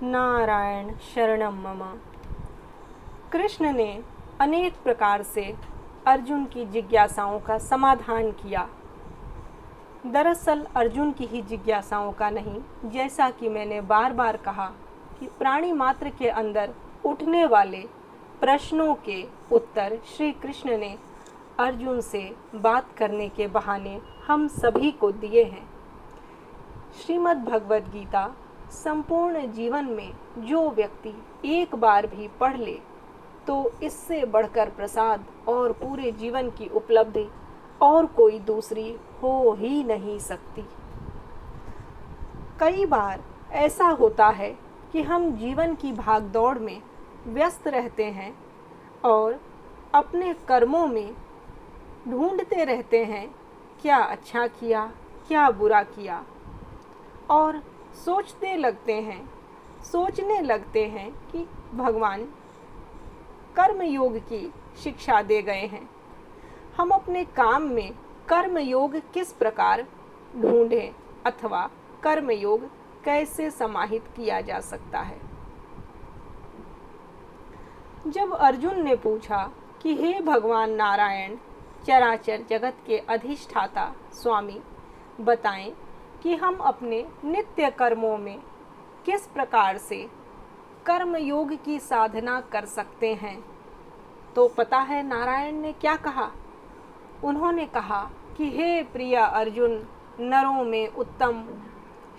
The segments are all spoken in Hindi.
नारायण शरणम मम। कृष्ण ने अनेक प्रकार से अर्जुन की जिज्ञासाओं का समाधान किया। दरअसल अर्जुन की ही जिज्ञासाओं का नहीं, जैसा कि मैंने बार बार कहा कि प्राणी मात्र के अंदर उठने वाले प्रश्नों के उत्तर श्री कृष्ण ने अर्जुन से बात करने के बहाने हम सभी को दिए हैं। श्रीमद् भगवद गीता संपूर्ण जीवन में जो व्यक्ति एक बार भी पढ़ ले तो इससे बढ़कर प्रसाद और पूरे जीवन की उपलब्धि और कोई दूसरी हो ही नहीं सकती। कई बार ऐसा होता है कि हम जीवन की भागदौड़ में व्यस्त रहते हैं और अपने कर्मों में ढूंढते रहते हैं क्या अच्छा किया, क्या बुरा किया, और सोचने लगते हैं कि भगवान कर्म योग की शिक्षा दे गए हैं। हम अपने काम में कर्म योग किस प्रकार ढूंढें अथवा कर्म योग कैसे समाहित किया जा सकता है। जब अर्जुन ने पूछा कि हे भगवान नारायण, चराचर जगत के अधिष्ठाता स्वामी, बताएं कि हम अपने नित्य कर्मों में किस प्रकार से कर्म योग की साधना कर सकते हैं, तो पता है नारायण ने क्या कहा। उन्होंने कहा कि हे प्रिय अर्जुन, नरों में उत्तम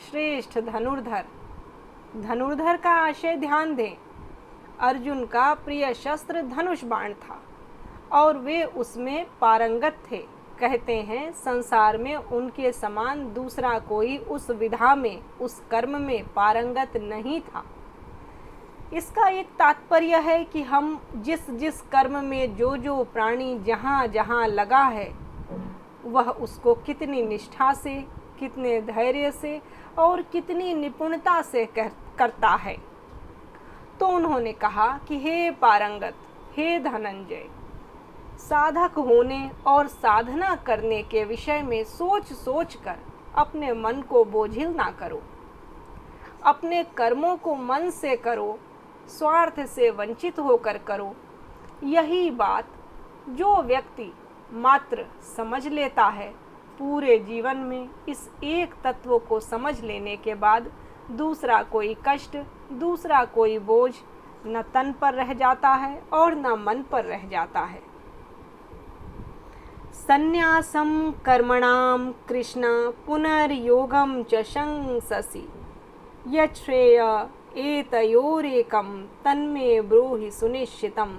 श्रेष्ठ धनुर्धर। धनुर्धर का आशय ध्यान दें। अर्जुन का प्रिय शस्त्र धनुष बाण था और वे उसमें पारंगत थे। कहते हैं संसार में उनके समान दूसरा कोई उस विधा में, उस कर्म में पारंगत नहीं था। इसका एक तात्पर्य है कि हम जिस जिस कर्म में जो जो प्राणी जहाँ जहाँ लगा है वह उसको कितनी निष्ठा से, कितने धैर्य से और कितनी निपुणता से करता है। तो उन्होंने कहा कि हे पारंगत, हे धनंजय, साधक होने और साधना करने के विषय में सोच सोच कर अपने मन को बोझिल ना करो। अपने कर्मों को मन से करो, स्वार्थ से वंचित होकर करो। यही बात जो व्यक्ति मात्र समझ लेता है, पूरे जीवन में इस एक तत्व को समझ लेने के बाद दूसरा कोई कष्ट, दूसरा कोई बोझ न तन पर रह जाता है और न मन पर रह जाता है। संन्यासं कर्मणां कृष्ण पुनर्योगं च शंससि यच्छ्रेय एतयोरेकं तन्मे ब्रूहि सुनिश्चितम्।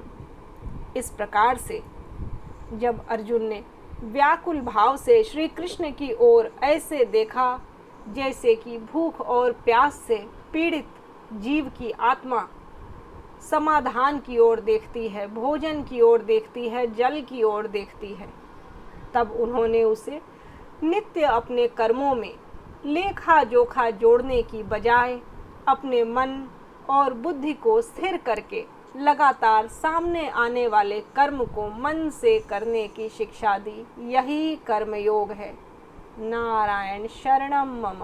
इस प्रकार से जब अर्जुन ने व्याकुल भाव से श्री कृष्ण की ओर ऐसे देखा जैसे कि भूख और प्यास से पीड़ित जीव की आत्मा समाधान की ओर देखती है, भोजन की ओर देखती है, जल की ओर देखती है, तब उन्होंने उसे नित्य अपने कर्मों में लेखा जोखा जोड़ने की बजाय अपने मन और बुद्धि को स्थिर करके लगातार सामने आने वाले कर्म को मन से करने की शिक्षा दी। यही कर्मयोग है। नारायण शरणम मम।